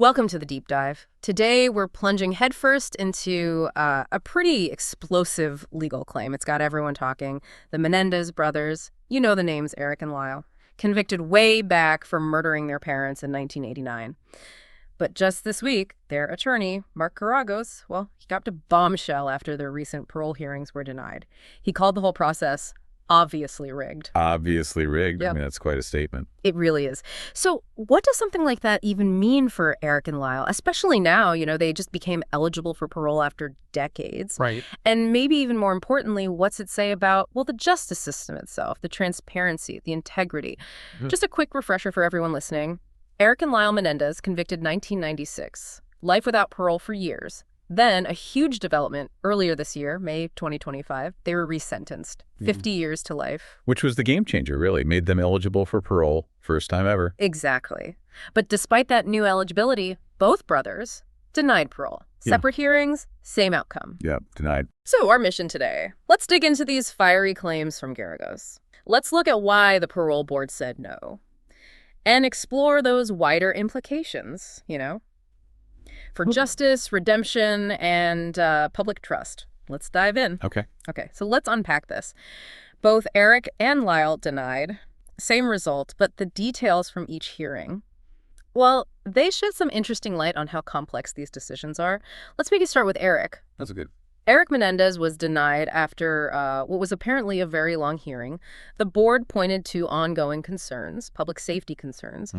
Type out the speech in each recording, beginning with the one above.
Welcome to the deep dive. Today, we're plunging headfirst into a pretty explosive legal claim. It's got everyone talking. The Menendez brothers, you know the names, Erik and Lyle, convicted way back for murdering their parents in 1989. But just this week, their attorney, Mark Geragos, well, he got a bombshell after their recent parole hearings were denied. He called the whole process obviously rigged. Obviously rigged. Yep. I mean, that's quite a statement. It really is. So what does something like that even mean for Erik and Lyle? Especially now, they just became eligible for parole after decades. Right. And maybe even more importantly, what's it say about, well, the justice system itself, the transparency, the integrity? Just a quick refresher for everyone listening. Erik and Lyle Menendez, convicted 1996. Life without parole for years. Then, a huge development earlier this year, May 2025, they were resentenced. 50 years to life. Which was the game changer, really. Made them eligible for parole. First time ever. Exactly. But despite that new eligibility, both brothers denied parole. Separate hearings, same outcome. Yep, denied. So our mission today, let's dig into these fiery claims from Geragos. Let's look at why the parole board said no. And explore those wider implications, for justice, redemption, and public trust. Let's dive in. Okay. Okay, so let's unpack this. Both Erik and Lyle denied. Same result, but the details from each hearing, well, they shed some interesting light on how complex these decisions are. Let's maybe start with Erik. That's good. Erik Menendez was denied after what was apparently a very long hearing. The board pointed to ongoing concerns, public safety concerns.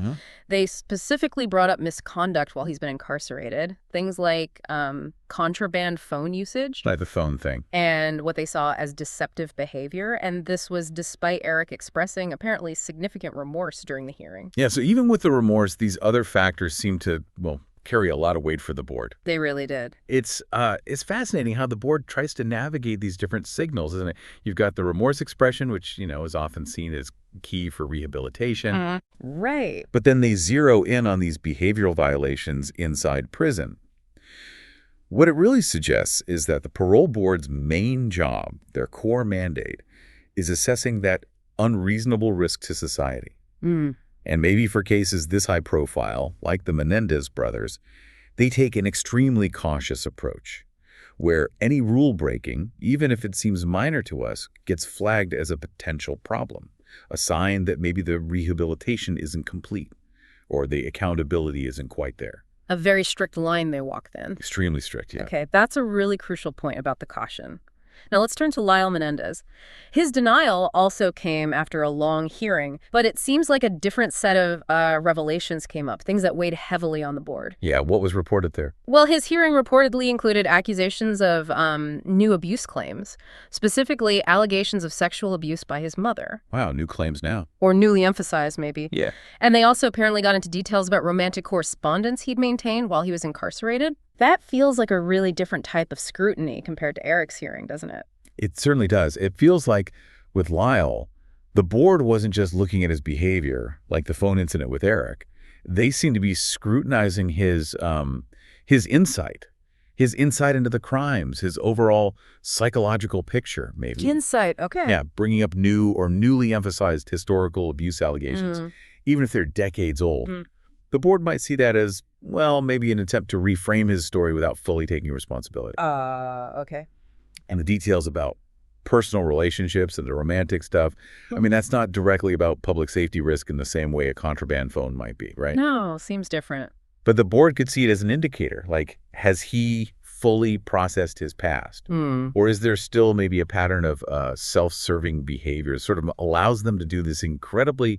They specifically brought up misconduct while he's been incarcerated, things like contraband phone usage. Like the phone thing. And what they saw as deceptive behavior. And this was despite Erik expressing apparently significant remorse during the hearing. Yeah, so even with the remorse, these other factors seem to, carry a lot of weight for the board. They really did. It's fascinating how the board tries to navigate these different signals, isn't it? You've got the remorse expression, which, is often seen as key for rehabilitation. Right. But then they zero in on these behavioral violations inside prison. What it really suggests is that the parole board's main job, their core mandate, is assessing that unreasonable risk to society. And maybe for cases this high profile, like the Menendez brothers, they take an extremely cautious approach, where any rule breaking, even if it seems minor to us, gets flagged as a potential problem, a sign that maybe the rehabilitation isn't complete or the accountability isn't quite there. A very strict line they walk then. Extremely strict, yeah. Okay, that's a really crucial point about the caution. Now let's turn to Lyle Menendez. His denial also came after a long hearing, but it seems like a different set of revelations came up, things that weighed heavily on the board. Yeah, what was reported there? Well, his hearing reportedly included accusations of new abuse claims, specifically allegations of sexual abuse by his mother. Wow, new claims now. Or newly emphasized, maybe. Yeah. And they also apparently got into details about romantic correspondence he'd maintained while he was incarcerated. That feels like a really different type of scrutiny compared to Erik's hearing, doesn't it? It certainly does. It feels like with Lyle, the board wasn't just looking at his behavior, like the phone incident with Erik. They seem to be scrutinizing his insight into the crimes, his overall psychological picture, maybe. Insight, okay. Yeah, bringing up new or newly emphasized historical abuse allegations, even if they're decades old. The board might see that as, well, maybe an attempt to reframe his story without fully taking responsibility. Okay. And the details about personal relationships and the romantic stuff, I mean, that's not directly about public safety risk in the same way a contraband phone might be, right? No, seems different. But the board could see it as an indicator, like, has he fully processed his past? Or is there still maybe a pattern of self-serving behavior, sort of allows them to do this incredibly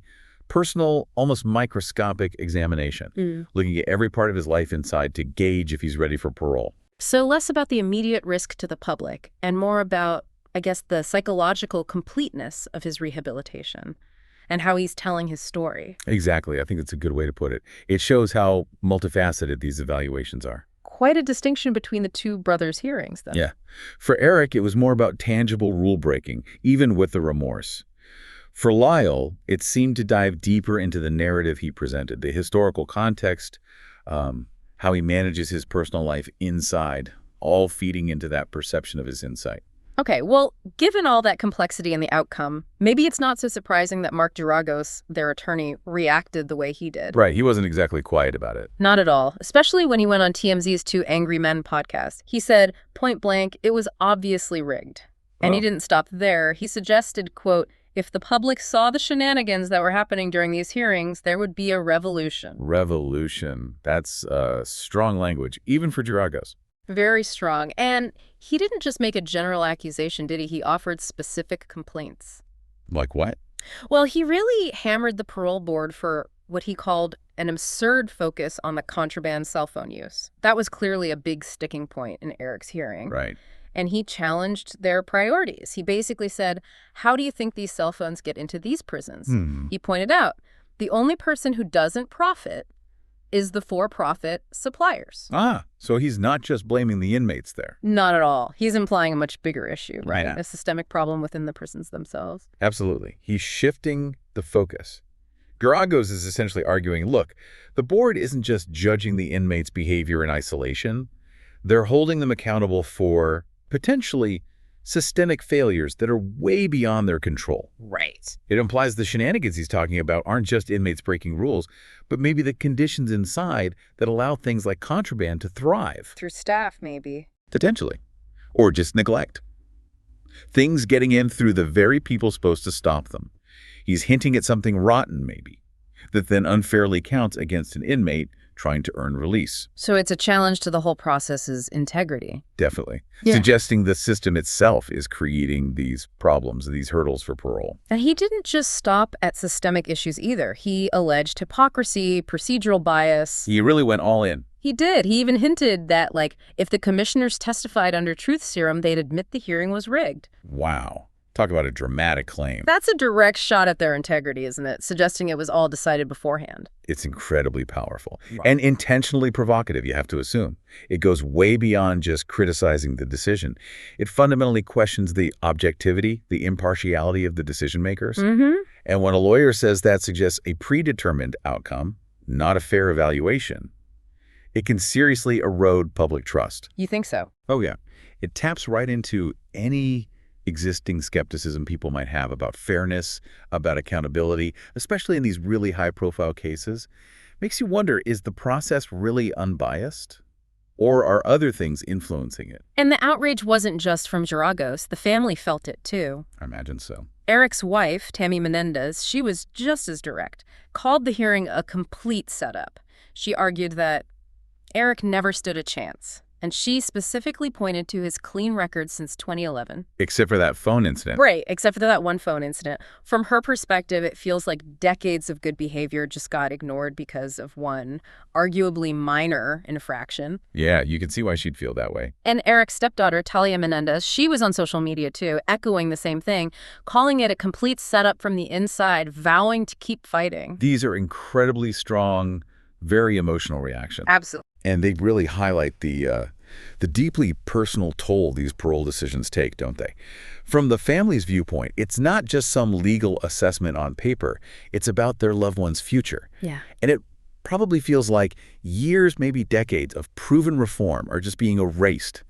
personal, almost microscopic examination, looking at every part of his life inside to gauge if he's ready for parole. So less about the immediate risk to the public and more about, I guess, the psychological completeness of his rehabilitation and how he's telling his story. Exactly. I think that's a good way to put it. It shows how multifaceted these evaluations are. Quite a distinction between the two brothers' hearings, then. Yeah. For Erik, it was more about tangible rule breaking, even with the remorse. For Lyle, it seemed to dive deeper into the narrative he presented, the historical context, how he manages his personal life inside, all feeding into that perception of his insight. Okay, well, given all that complexity and the outcome, maybe it's not so surprising that Mark Geragos, their attorney, reacted the way he did. Right, he wasn't exactly quiet about it. Not at all, especially when he went on TMZ's Two Angry Men podcast. He said, point blank, it was obviously rigged. And he Oh. didn't stop there. He suggested, quote, if the public saw the shenanigans that were happening during these hearings, there would be a revolution. Revolution. That's strong language, even for Geragos. Very strong. And he didn't just make a general accusation, did he? He offered specific complaints. Like what? Well, he really hammered the parole board for what he called an absurd focus on the contraband cell phone use. That was clearly a big sticking point in Erik's hearing. Right. And he challenged their priorities. He basically said, how do you think these cell phones get into these prisons? He pointed out, the only person who doesn't profit is the for-profit suppliers. Ah, so he's not just blaming the inmates there. Not at all. He's implying a much bigger issue, right? Yeah. A systemic problem within the prisons themselves. Absolutely. He's shifting the focus. Geragos is essentially arguing, look, the board isn't just judging the inmates' behavior in isolation. They're holding them accountable for potentially systemic failures that are way beyond their control. Right. It implies the shenanigans he's talking about aren't just inmates breaking rules, but maybe the conditions inside that allow things like contraband to thrive. Through staff, maybe. Potentially. Or just neglect. Things getting in through the very people supposed to stop them. He's hinting at something rotten, maybe, that then unfairly counts against an inmate trying to earn release. So it's a challenge to the whole process's integrity. Definitely. Yeah. Suggesting the system itself is creating these problems, these hurdles for parole. And he didn't just stop at systemic issues either. He alleged hypocrisy, procedural bias. He really went all in. He did. He even hinted that, like, if the commissioners testified under truth serum, they'd admit the hearing was rigged. Wow. Talk about a dramatic claim. That's a direct shot at their integrity, isn't it? Suggesting it was all decided beforehand. It's incredibly powerful and intentionally provocative, you have to assume. It goes way beyond just criticizing the decision. It fundamentally questions the objectivity, the impartiality of the decision makers. And when a lawyer says that suggests a predetermined outcome, not a fair evaluation, it can seriously erode public trust. You think so? Oh, yeah. It taps right into any existing skepticism people might have about fairness, about accountability, especially in these really high-profile cases. Makes you wonder, is the process really unbiased? Or are other things influencing it? And the outrage wasn't just from Geragos. The family felt it, too. I imagine so. Erik's wife, Tammy Menendez, she was just as direct, called the hearing a complete setup. She argued that Erik never stood a chance. And she specifically pointed to his clean record since 2011. Except for that phone incident. Right, except for that one phone incident. From her perspective, it feels like decades of good behavior just got ignored because of one arguably minor infraction. Yeah, you can see why she'd feel that way. And Erik's stepdaughter, Talia Menendez, she was on social media too, echoing the same thing, calling it a complete setup from the inside, vowing to keep fighting. These are incredibly strong, very emotional reactions. Absolutely. And they really highlight the deeply personal toll these parole decisions take, don't they? From the family's viewpoint, it's not just some legal assessment on paper. It's about their loved one's future. Yeah. And it probably feels like years, maybe decades of proven reform are just being erased,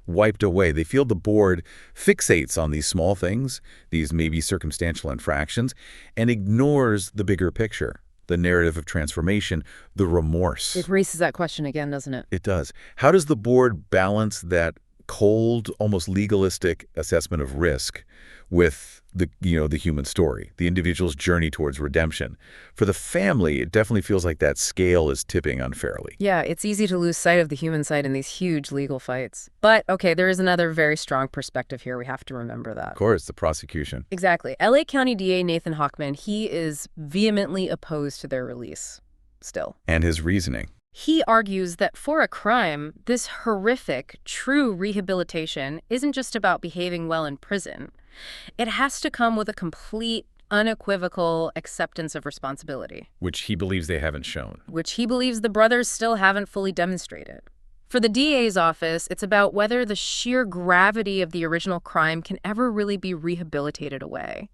wiped away. They feel the board fixates on these small things, these maybe circumstantial infractions, and ignores the bigger picture. The narrative of transformation, the remorse. It raises that question again, doesn't it? It does. How does the board balance that cold, almost legalistic assessment of risk with the human story, the individual's journey towards redemption? For the family, it definitely feels like that scale is tipping unfairly. Yeah, it's easy to lose sight of the human side in these huge legal fights. But, okay, there is another very strong perspective here. We have to remember that. Of course, the prosecution. Exactly. LA County DA Nathan Hochman, he is vehemently opposed to their release still. And his reasoning. He argues that for a crime, this horrific, true rehabilitation isn't just about behaving well in prison. It has to come with a complete, unequivocal acceptance of responsibility. Which he believes they haven't shown. Which he believes the brothers still haven't fully demonstrated. For the DA's office, it's about whether the sheer gravity of the original crime can ever really be rehabilitated away.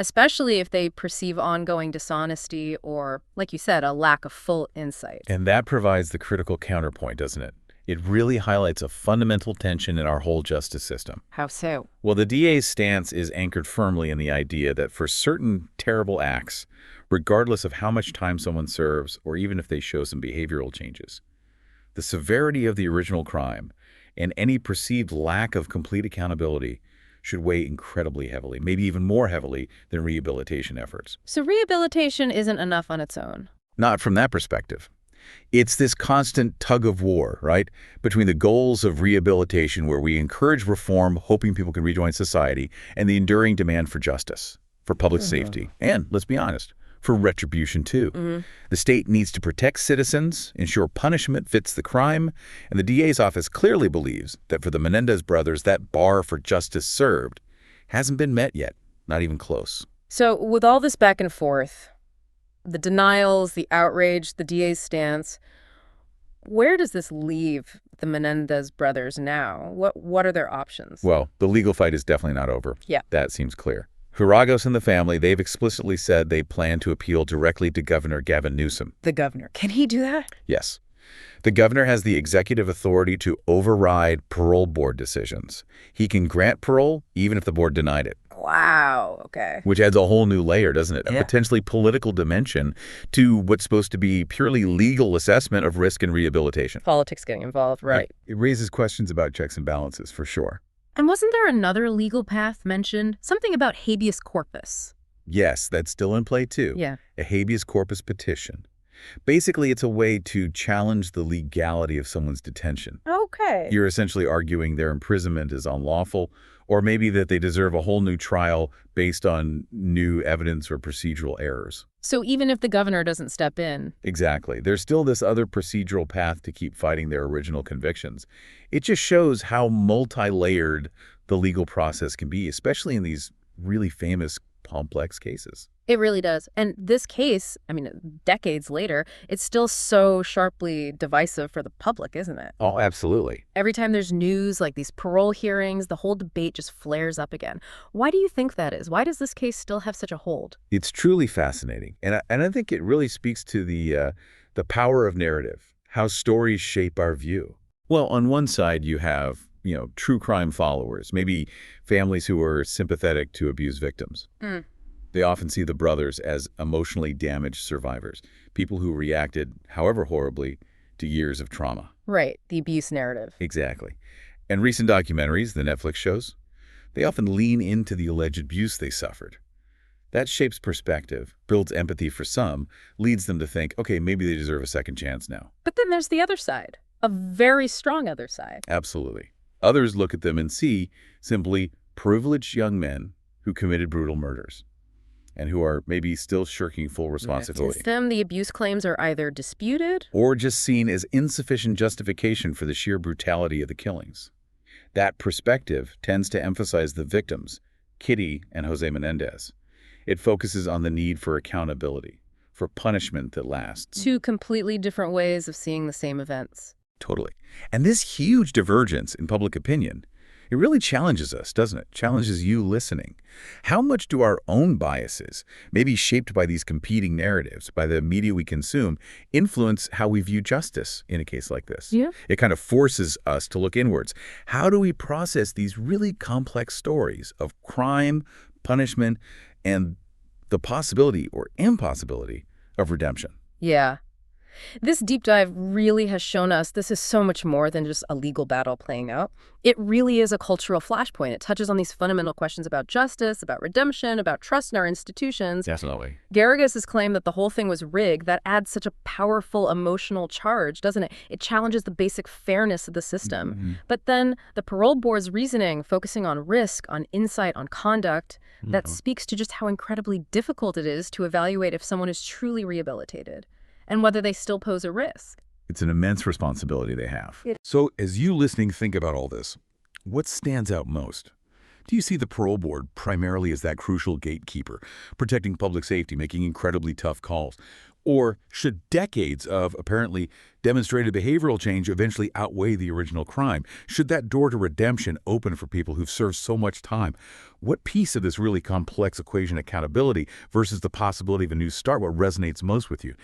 Especially if they perceive ongoing dishonesty or, like you said, a lack of full insight. And that provides the critical counterpoint, doesn't it? It really highlights a fundamental tension in our whole justice system. How so? Well, the DA's stance is anchored firmly in the idea that for certain terrible acts, regardless of how much time someone serves or even if they show some behavioral changes, the severity of the original crime and any perceived lack of complete accountability should weigh incredibly heavily, maybe even more heavily than rehabilitation efforts. So rehabilitation isn't enough on its own. Not from that perspective. It's this constant tug of war, right, between the goals of rehabilitation where we encourage reform, hoping people can rejoin society, and the enduring demand for justice, for public safety, and, let's be honest, for retribution too. The state needs to protect citizens, ensure punishment fits the crime, and the DA's office clearly believes that for the Menendez brothers, that bar for justice served hasn't been met yet, not even close. So with all this back and forth, the denials, the outrage, the DA's stance, where does this leave the Menendez brothers now? What are their options? Well, the legal fight is definitely not over. Yeah. That seems clear. Geragos and the family, they've explicitly said they plan to appeal directly to Governor Gavin Newsom. The governor. Can he do that? Yes. The governor has the executive authority to override parole board decisions. He can grant parole even if the board denied it. Wow. Okay. Which adds a whole new layer, doesn't it? Yeah. A potentially political dimension to what's supposed to be purely legal assessment of risk and rehabilitation. Politics getting involved, right. It raises questions about checks and balances, for sure. And wasn't there another legal path mentioned? Something about habeas corpus. Yes, that's still in play, too. Yeah. A habeas corpus petition. Basically, it's a way to challenge the legality of someone's detention. Okay. You're essentially arguing their imprisonment is unlawful, or maybe that they deserve a whole new trial based on new evidence or procedural errors. So even if the governor doesn't step in. Exactly. There's still this other procedural path to keep fighting their original convictions. It just shows how multi-layered the legal process can be, especially in these really famous, complex cases. It really does. And this case, I mean, decades later, it's still so sharply divisive for the public, isn't it? Oh, absolutely. Every time there's news like these parole hearings, the whole debate just flares up again. Why do you think that is? Why does this case still have such a hold? It's truly fascinating. And I think it really speaks to the power of narrative, how stories shape our view. Well, on one side, you have, true crime followers, maybe families who are sympathetic to abuse victims. They often see the brothers as emotionally damaged survivors, people who reacted, however horribly, to years of trauma. Right, the abuse narrative. Exactly. And recent documentaries, the Netflix shows, they often lean into the alleged abuse they suffered. That shapes perspective, builds empathy for some, leads them to think, okay, maybe they deserve a second chance now. But then there's the other side, a very strong other side. Absolutely. Others look at them and see simply privileged young men who committed brutal murders and who are maybe still shirking full responsibility. To them, the abuse claims are either disputed or just seen as insufficient justification for the sheer brutality of the killings. That perspective tends to emphasize the victims, Kitty and Jose Menendez. It focuses on the need for accountability, for punishment that lasts. Two completely different ways of seeing the same events. Totally. And this huge divergence in public opinion, it really challenges us, doesn't it? Challenges you listening. How much do our own biases, maybe shaped by these competing narratives, by the media we consume, influence how we view justice in a case like this? Yeah. It kind of forces us to look inwards. How do we process these really complex stories of crime, punishment, and the possibility or impossibility of redemption? Yeah. This deep dive really has shown us this is so much more than just a legal battle playing out. It really is a cultural flashpoint. It touches on these fundamental questions about justice, about redemption, about trust in our institutions. Definitely. Geragos' claim that the whole thing was rigged, that adds such a powerful emotional charge, doesn't it? It challenges the basic fairness of the system. But then the parole board's reasoning, focusing on risk, on insight, on conduct, that speaks to just how incredibly difficult it is to evaluate if someone is truly rehabilitated and whether they still pose a risk. It's an immense responsibility they have. It- So as you listening think about all this, what stands out most? Do you see the parole board primarily as that crucial gatekeeper, protecting public safety, making incredibly tough calls? Or should decades of apparently demonstrated behavioral change eventually outweigh the original crime? Should that door to redemption open for people who've served so much time? What piece of this really complex equation, accountability versus the possibility of a new start, what resonates most with you?